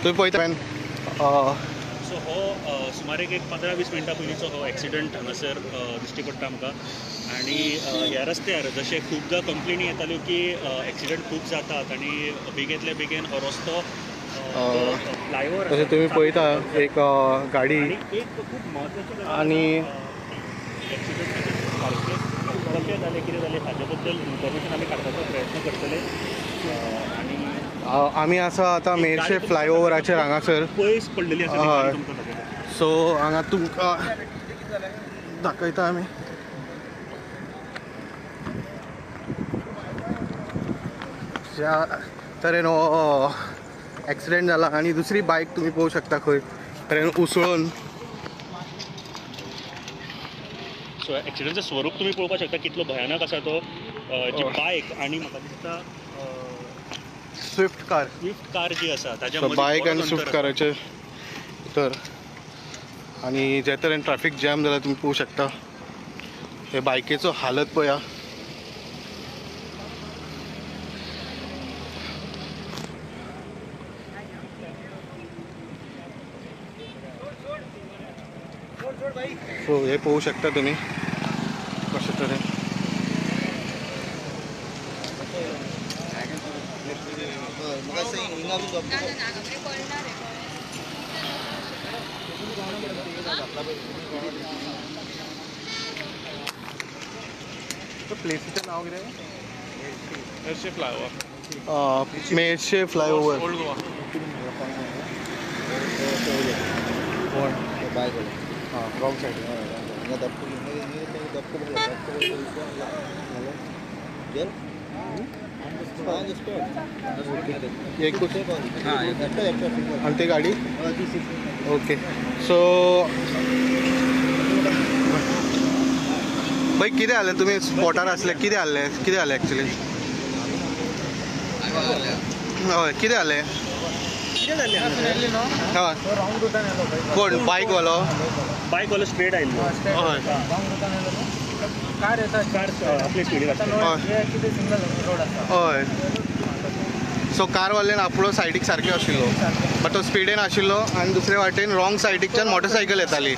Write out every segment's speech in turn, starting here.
तुम्ही पळयता सो हो सुमार एक 15-20 मिनटां पयलींचो हो एक्सिडंट हांगासर दिश्टी पडटा आमकां. आनी ह्या रस्त्यार जशें खूबदां कंप्लेनी येताल्यो की एक्सिडंट खूब जातात आनी बेगेंतल्या बेगीन हो रस्तो फ्लायओवर तशें तुम्ही पळयता एक गाडी एक खूब म्हत्वाची आनी एक्सिडंट सारकें कशें जालें कितें जालें हाजे बद्दल इन्फॉर्मेशन आमी काडपाचो प्रयत्न करतले. आनी आमी आसा आतां मेर्शे फ्लायओवराचेर हांगासर पयस पडलेली आसा हय. तुमकां दाखयता. सो हांगा तुमकां दाखयता आमी. ज्या तरेन हो एक्सिडेंट जाला आनी दुसरी बायक तुम्ही पळोवंक शकता खंय तरेन उसळून. सो एक्सिडंटचें स्वरूप तुम्ही पळोवपाक शकता कितलो भयानक आसा तो. जी बायक आनी म्हाका दिसता स्विफ्ट कार जी आसा ताच्या बायक आनी स्विफ्ट काराचे तर आनी जे तरेन ट्रॅफिक जॅम जाला तुम्ही पळोवंक शकता. हे बायकेचो हालत पळया. सो हे पळोवंक शकता तुम्ही कशे तरेन. प्लेसीचें नांव कितें? Merces flyover. Merces flyover. Old Goa. Wrong side. आणि ते गाडी ओके. सो भाई कितें जालें? तुमी स्पॉटार आसले कितें जालें एक्चुअली? हय कितें जालें? हय कोण बायकवालो स्ट्रेट आयिल्लो. हय हय. सो कारवाल्यान आपलो सायडीक सारकें आशिल्लो बट तो स्पिडीन आशिल्लो आनी दुसरे वाटेन रॉंग सायडीच्यान मोटरसायकल येताली.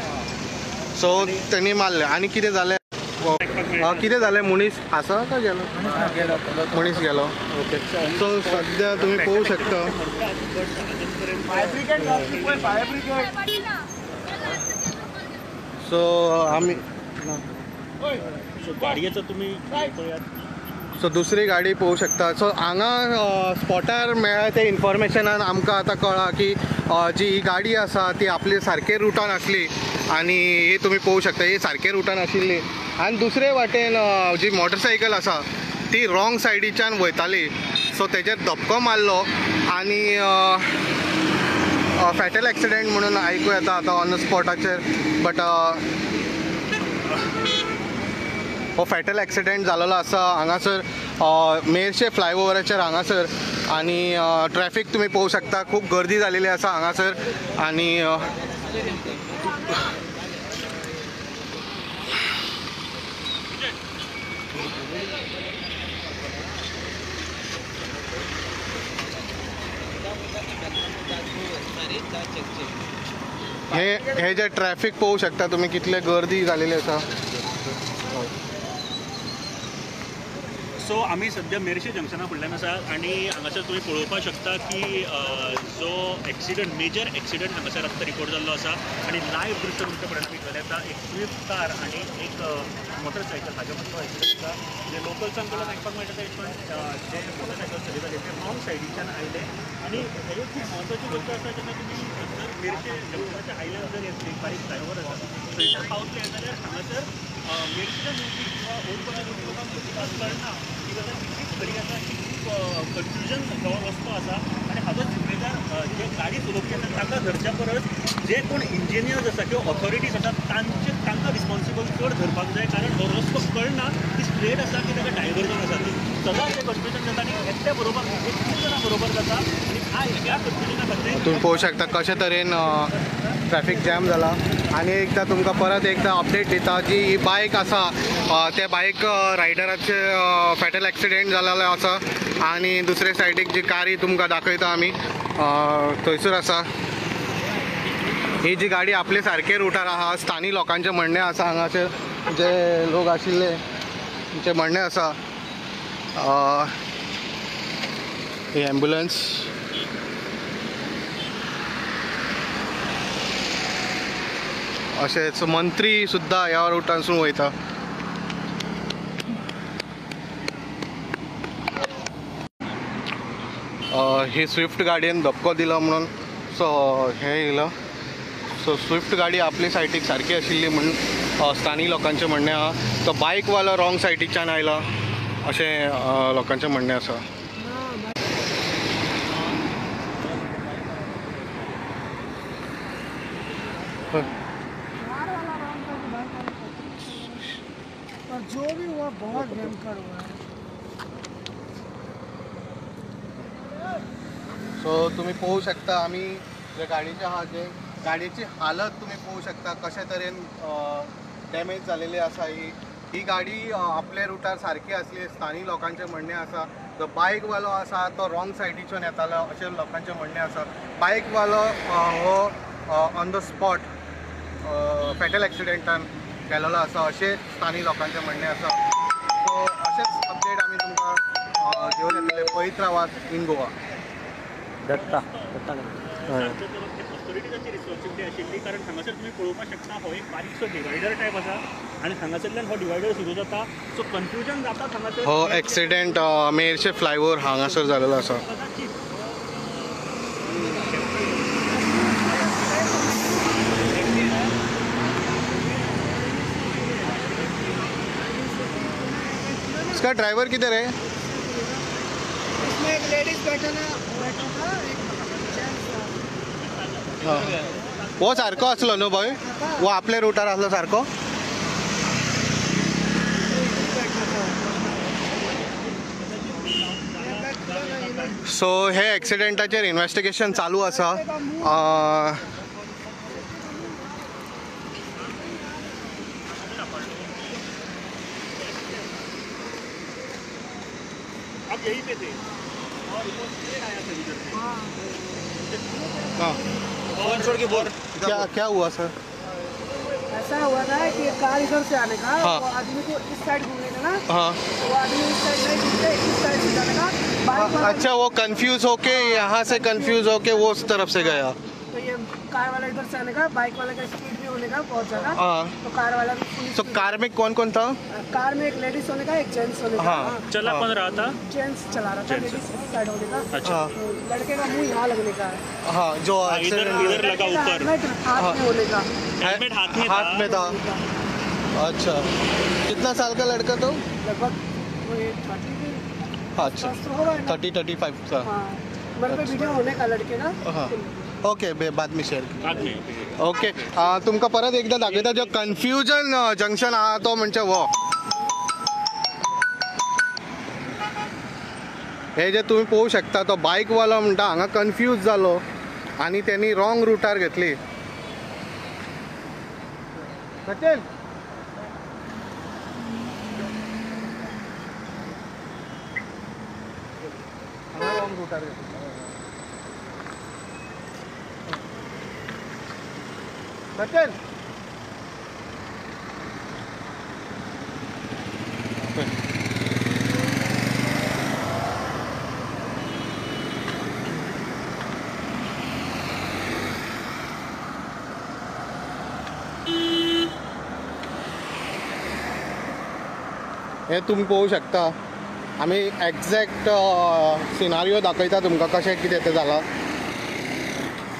सो तेणी मारलें. आनी कितें जालें? कितें जालें? मनीस आसा काय गेलो? मनीस गेलो. ओके. सो सद्या तुम्ही पळोवंक शकता सो आमी गाडयेचो तुम्ही सो दुसरी गाडी पळोवंक शकता. सो हांगा स्पॉटार मेळ्ळा ते इन्फॉर्मेशनान आमकां आतां कळ्ळा की जी ही गाडी आसा ती आपली सारके रुटान आसली आनी ही तुम्ही पळोवंक शकता ही सारके रुटान आशिल्ली आनी दुसरे वाटेन जी मोटरसायकल आसा ती रॉंग सायडीच्यान वयताली. सो तेजेर धपको मारलो आनी फॅटल एक्सिडेंट म्हणून आयकूं येता आतां ऑन द स्पॉटाचेर. बट हो फॅटल एक्सिडेंट जाल्लो आसा हांगासर मेर्शे फ्लायओवराचेर हांगासर. आनी ट्रॅफिक तुम्ही पळोवंक शकता खूब गर्दी जालेली आसा हांगासर. आनी हे जे ट्रॅफिक पळोवंक शकता तुम्ही कितले गर्दी जालेली आसा. सो आमी सद्या मेर्शे जंक्शना फुडल्यान आसा आनी हांगासर तुम्ही पळोवपाक शकता की जो एक्सिडंट मेजर एक्सिडंट हांगासर आतां रिपोर्ट जाल्लो आसा. आनी लायव्ह दृश्य तुमच्या फुड्यान आमी घेवन येता. एक स्विफ्ट कार आनी एक मोटरसायकल हाजे मदलो एक्सिडंट आसा. जे लोकल्सां कडल्यान आयकपाक मेळटा ते जे मोटरसायकल चलयताले ते रॉंग सायडीच्यान आयले. आनी हेजे खूब म्हत्वाची गोश्ट आसा जेन्ना तुमी जर मेर्शे जंक्शनाच्या आयल्यान जर येतली बारीक फ्लायओवर आसा थंयसर पावतले जाल्यार हांगासर मेर्शेच्या लोकांक किंवा ओल्ड गोवा लोकांक अजिबात कळना ही गजाल कितली खरी आसा की खूब कन्फ्युजन हो रस्तो आसा. आनी हाजो जिम्मेदार जे गाडी चलोवपी आसा ताका धरच्या परस जे कोण इंजिनियर्स आसा किंवा ऑथॉरिटीज आसा तांकां रिस्पॉन्सिबल चड धरपाक जाय. कारण हो रस्तो कळना की स्ट्रेट आसा की ताका डायवर्जन आसा ती सदांच ते कन्फ्युजन जाता आनी एकट्या बरोबर खूब जाणां बरोबर जाता. आनी ह्या कन्फ्युजना खातीर तुम्ही पळोवंक शकता कशे तरेन ट्रॅफिक जॅम जाला. आनी एकदा तुमकां परत एकदा अपडेट दिता जी ही बायक आसा त्या बायक रायडराचे फॅटल एक्सिडेंट जाल्लो आसा. आनी दुसरे सायडीक जी कारी तुमकां दाखयता आमी थंयसर आसा ही जी गाडी आपले सारके रुटार आहा स्थानिक लोकांचें म्हणणें आसा हांगाचे जे लोक आशिल्ले तेंचें म्हणणें आसा ही एम्ब्युलन्स अशेंच मंत्री सुद्दां ह्या रुटानसून वयता ही स्विफ्ट गाडयेन धपको दिलो म्हणून सो हें येयलो सो स्विफ्ट गाडी आपली सायडीक सारकी आशिल्ली म्हणून स्थानीक लोकांचें म्हणणें आहा तो बायकवालो रॉंग सायडीच्यान आयला अशें लोकांचें म्हणणें आसा जो भी हुआ बहुत भयंकर हुआ है सो तुम्ही पळोवू शकता आमी जे गाडयेचे आहा जे गाडयेची हालत तुम्ही पळोवू शकता कशे तरेन डॅमेज जालेली आसा ही गाडी आपल्या रुटार सारकी आसली स्थानीक लोकांचें म्हणणें आसा जो बायकवालो आसा तो रॉंग सायडीच्यान येतालो अशें लोकांचें म्हणणें आसा बायकवालो हो ऑन द स्पॉट फॅटल एक्सिडेंटान गेलेलो आसा अशें स्थानीक लोकांचें म्हणणें आसा सो अशेंच अपडेट आमी तुमकां घेवन येतले पळयत रावात इन गोवा दत्ता ऑथॉरिटीची रिस्पॉन्सिबिलिटी आशिल्ली कारण हांगासर तुम्ही पळोवपाक शकता हो एक बारीकसो डिवायडर टायप आसा आनी हांगासरल्यान हो डिवायडर सुरू जाता सो कन्फ्युजन जाता हांगासर हो एक्सिडेंट मेरशे फ्लायओव्हर हांगासर जालेलो आसा इसका ड्राइवर किधर है इसमें एक लेडीज बैठा था हाँ वो सारको आसलो न्हू भाई वो आपले रुटार आसलो सारको सो हे एक्सिडेंटाचेर इन्वेस्टिगेशन चालू आसा अब यहीं पे थे और वो स्ट्रेट आया था इधर से हाँ और छोड़ के बोल क्या हुआ सर ऐसा हुआ था कि कार इधर से आने का हाँ। वो आदमी को इस साइड घूमने का ना हाँ वो आदमी इस साइड नहीं घूमते इस साइड से जाने का बाइक वाला अच्छा वो कंफ्यूज होके यहाँ से कंफ्यूज होके वो उस तरफ से गया तो ये कार वाला इधर से आने का बाइक वाले का स्पीड भी होने का बहुत ज़्यादा हाँ तो कार वाला भी फुल तो स्पीड। कार में कौन कौन था कार में एक लेडीज होने का एक जेंट्स होने का हाँ। चला कौन रहा था जेंट्स चला रहा था Gents। लेडीज इस साइड होने का अच्छा हाँ तो लड़के का मुंह यहाँ लगने का है हाँ जो इधर accident- इधर लगा ऊपर हेलमेट हाथ में होने का हेलमेट हाथ में हाथ में था अच्छा कितना साल का लड़का तो लगभग वो ये 30 अच्छा तो होगा ना 30-35 का हाँ मेरे पे वीडियो होने का लड़के का हाँ ओके बाद में शेअर हाथ में ओके तुमकां परत एकदा दाखयता जो कन्फ्युजन जंक्शन आहा तो म्हणजे वो हे जे तुम्ही पळोवू शकता तो बायकवालो म्हणटा हांगा कन्फ्यूज जालो आनी त्यांनी रॉंग रुटार घेतली सचिन हांगा रॉंग रुटार घेतली सचिन हे तुम्ही पळोवू शकता आमी एक्झॅक्ट सिनारियो दाखयता तुमकां कशें कितें तें जालां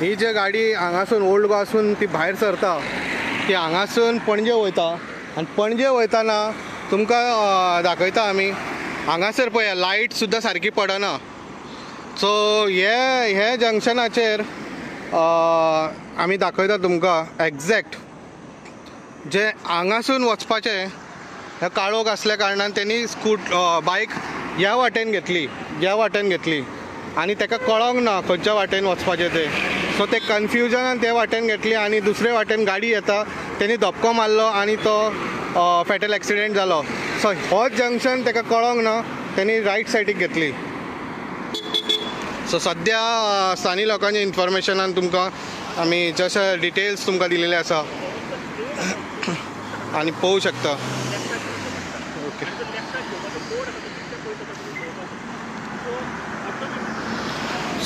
ही जी गाडी हांगासून ओल्ड गोवासून ती भायर सरता ती हांगासून पणजे वयता आनी पणजे वयताना तुमकां दाखयता आमी हांगासर पळया लायट सुद्दां सारकी पडना सो हे जंक्शनाचेर आमी दाखयता तुमकां एक्झॅक्ट जे हांगासून वचपाचें हे काळोख असल्या कारणान त्यांनी बायक ह्या वाटेन घेतली आनी ताका कळोंक ना खंयच्या वाटेन वचपाचें तें सो ते कन्फ्युजनान ते वाटेन घेतली आनी दुसरे वाटेन गाडी येता तेणी धपको मारलो आनी तो फॅटल एक्सिडेंट जालो सो होच जंक्शन ताका कळोंक ना तेणी रायट सायडीक घेतली सो सध्या स्थानिक लोकांच्या इन्फॉर्मेशनान तुमकां आमी जशे डिटेल्स तुमकां दिलेले आसा आनी पळोवं शकता. ओके.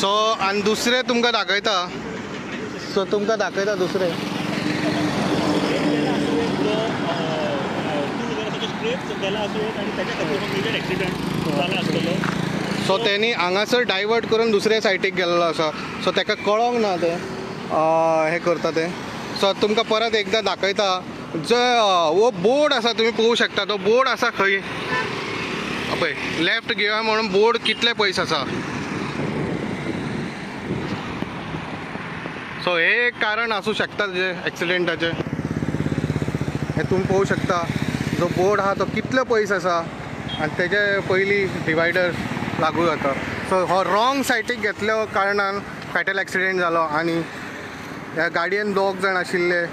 सो आनी दुसरें तुमकां दाखयता. सो तुमकां दाखयता दुसरें. सो त्यांनी हांगासर डायवर्ट करून दुसऱ्या सायटीक गेल्लो आसा. सो ताका कळोंक ना ते हे करता ते. सो तुमकां परत एकदां दाखयता. जो वो बोर्ड आसा तुमी पळोवं शकता. तो बोर्ड आसा खंय पळय लेफ्ट घेवया म्हणून बोर्ड कितले पयस आसा. सो हे एक कारण आसूं शकता जे एक्सिडेंटाचे. हे तुमी पळोवं शकता जो बोर्ड आहा तो कितलो पयस आसा आनी तेजे पयलीं डिवायडर लागू जाता. सो हो रॉंग सायटीक घेतल्या कारणान फॅटल एक्सिडेंट जालो आनी ह्या गाडयेन 2 जाण आशिल्ले.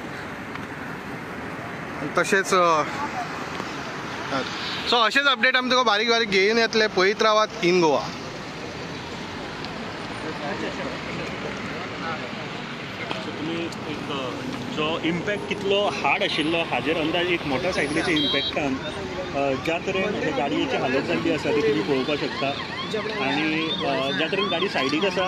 तशेंच सो अशेच अपडेट आमी तुका बारीक बारीक घेवन येतले. पळयत रावात इन गोवा. तुमी एक जो इम्पॅक्ट कितलो हार्ड आशिल्लो हाजेर अंदाज एक मोटरसायकलीच्या इम्पॅक्टान ज्या तरेन हे गाडयेची हालत जाल्ली आसा ती तुमी पळोवपाक शकता. आनी ज्या तरेन गाडी सायडीक आसा